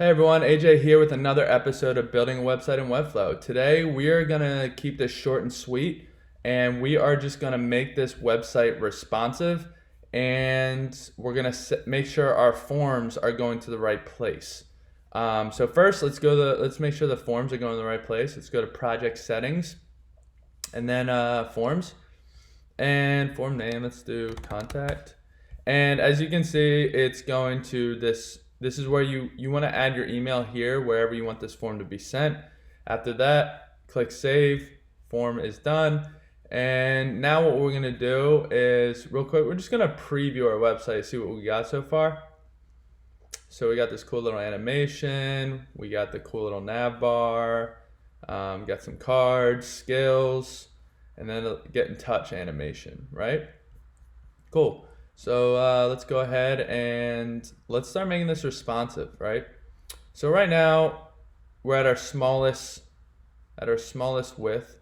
Hey everyone, AJ here with another episode of Building a Website in Webflow. Today we are going to keep this short and sweet, and we are just going to make this website responsive, and we're going to make sure our forms are going to the right place. So first, let's make sure the forms are going to the right place. Let's go to Project Settings, and then Forms, and form name. Let's do Contact, and as you can see, it's going to this. This is where you want to add your email here, wherever you want this form to be sent. After that, click Save. Form is done. And now what we're going to do is, real quick, we're just going to preview our website, see what we got so far. So we got this cool little animation. We got the cool little nav bar. Got some cards, skills, and then a get in touch animation, right? Cool. So let's go ahead and let's start making this responsive, right? So right now we're at our smallest width,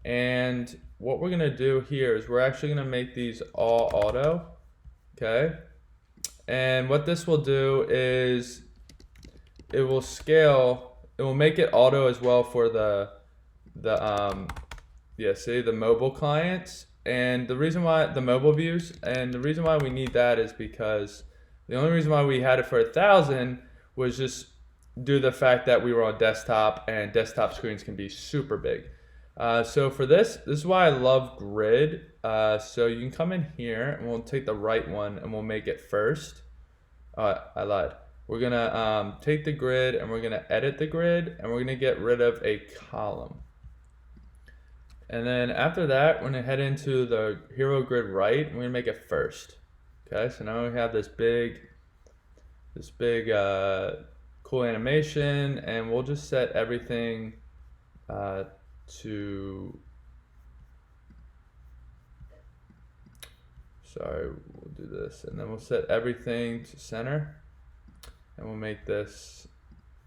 and what we're gonna do here is we're actually gonna make these all auto, okay? And what this will do is it will scale. It will make it auto as well for the mobile clients. And the reason why the mobile views, and the reason why we need that is because the only reason why we had it for 1,000 was just due to the fact that we were on desktop, and desktop screens can be super big. So for this is why I love grid. So you can come in here and we'll take the right one and we'll make it first. I lied. We're gonna take the grid and we're gonna edit the grid and we're gonna get rid of a column. And then after that, we're gonna head into the hero grid right, and we're gonna make it first. Okay, so now we have this big cool animation, and we'll just set everything we'll do this, and then we'll set everything to center, and we'll make this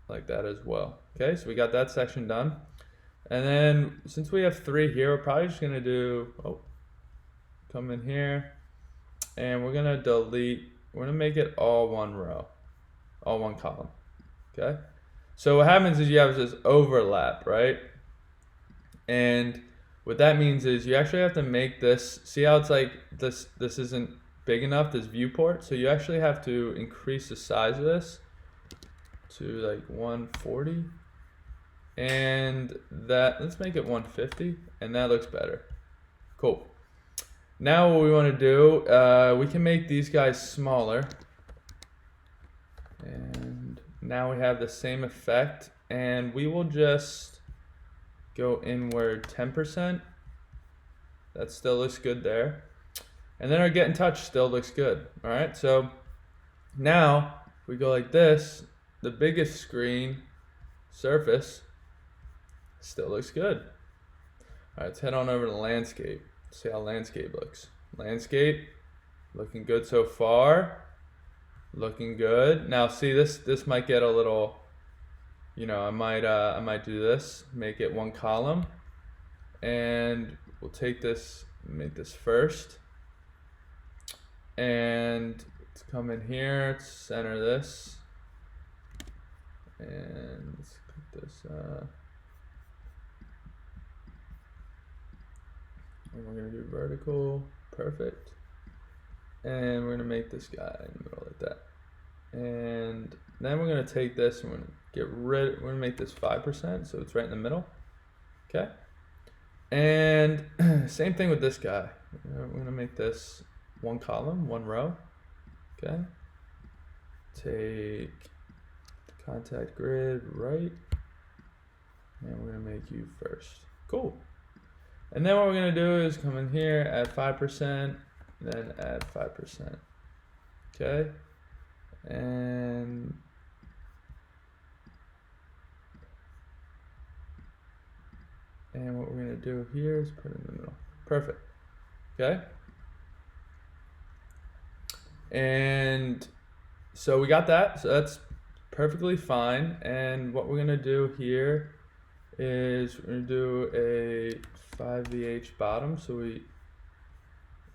like that as well. Okay, so we got that section done. And then since we have 3 here, we're probably just gonna do, come in here and we're gonna delete, we're gonna make it all one row, all one column, okay? So what happens is you have this overlap, right? And what that means is you actually have to make this, see how it's like this isn't big enough, this viewport, so you actually have to increase the size of this to like 140. And that, let's make it 150, and that looks better. Cool. Now what we want to do, we can make these guys smaller, and now we have the same effect, and we will just go inward 10%. That still looks good there, and then our get in touch still looks good. All right, so now if we go like this, the biggest screen surface still looks good. All right, let's head on over to landscape. See how landscape looks. Landscape, looking good so far. Looking good. Now see, this might get a little, I might do this, make it one column, and we'll take this, make this first, and let's come in here, center this, and let's put this. And we're gonna do vertical, perfect. And we're gonna make this guy in the middle like that. And then we're gonna take this and we're gonna make this 5%, so it's right in the middle. Okay. And same thing with this guy. We're gonna make this one column, one row. Okay. Take the contact grid right, and we're gonna make you first. Cool. And then what we're gonna do is come in here, add 5%, then add 5%. Okay? And what we're gonna do here is put it in the middle. Perfect. Okay? And so we got that, so that's perfectly fine. And what we're gonna do here is we're gonna do a 5VH bottom, so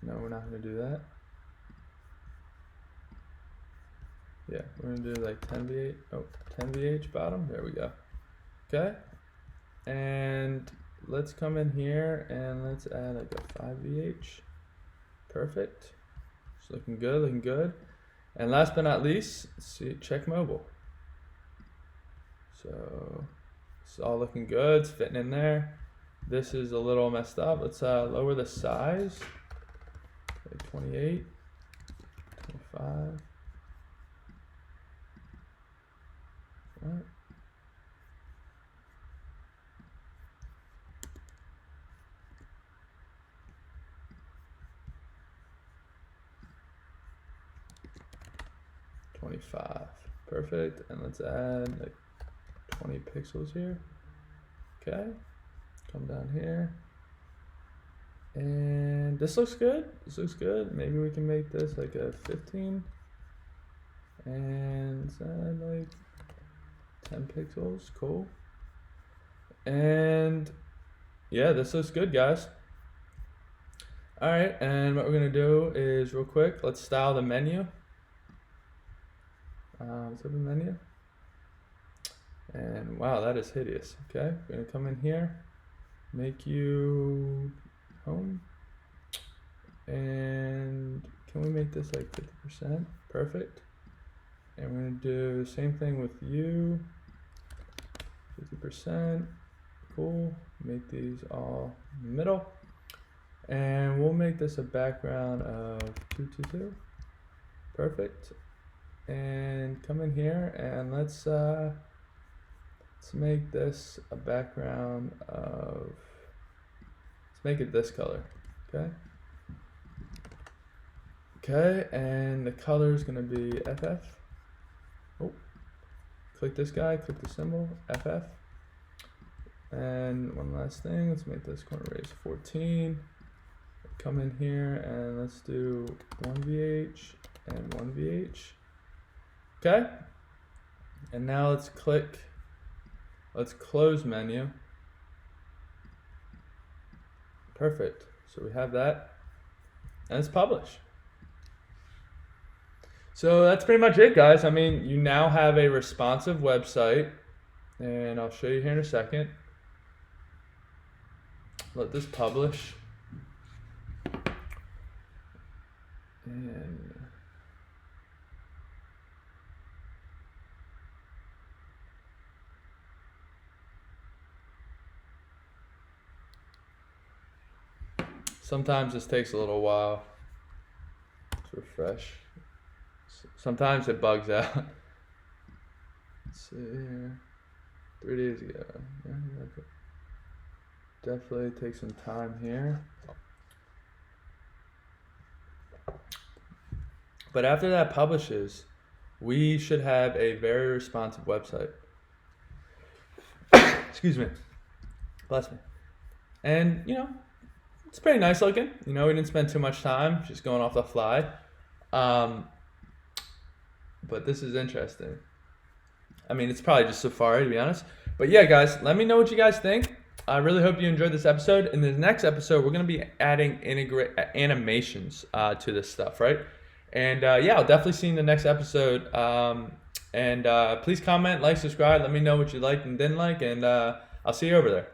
no, we're not gonna do that. Yeah, we're gonna do like 10 VH. Oh, 10 VH bottom. There we go. Okay. And let's come in here and let's add like a 5 VH. Perfect. It's looking good, looking good. And last but not least, let's see, check mobile. So it's all looking good, it's fitting in there. This is a little messed up. Let's lower the size. Like 28, 25. Right. Perfect. And let's add like 20 pixels here. Okay. Come down here. And this looks good. This looks good. Maybe we can make this like a 15. And add like 10 pixels. Cool. And yeah, this looks good, guys. All right. And what we're going to do is real quick, let's style the menu. Let's open menu. And wow, that is hideous. Okay, we're gonna come in here, make you home, and can we make this like 50%? Perfect. And we're gonna do the same thing with you, 50%. Cool. Make these all in the middle, and we'll make this a background of 222. Perfect. And come in here and let's make this a background of, let's make it this color. Okay. Okay, and the color is gonna be FF. Oh, click this guy, click the symbol, FF. And one last thing, let's make this corner radius 14. Come in here and let's do 1 VH and 1 VH. Okay, and now let's close menu. Perfect, so we have that, and let's publish. So that's pretty much it, guys. I mean, you now have a responsive website, and I'll show you here in a second. Let this publish. And sometimes this takes a little while to refresh. Sometimes it bugs out. Let's see here. 3 days ago. Yeah, okay. Definitely take some time here. But after that publishes, we should have a very responsive website. Excuse me. Bless me. And, you know, it's pretty nice looking. You know, we didn't spend too much time just going off the fly. But this is interesting. I mean, it's probably just Safari, to be honest. But yeah, guys, let me know what you guys think. I really hope you enjoyed this episode. In the next episode, we're going to be adding animations to this stuff, right? And yeah, I'll definitely see you in the next episode. And please comment, like, subscribe. Let me know what you liked and didn't like. And I'll see you over there.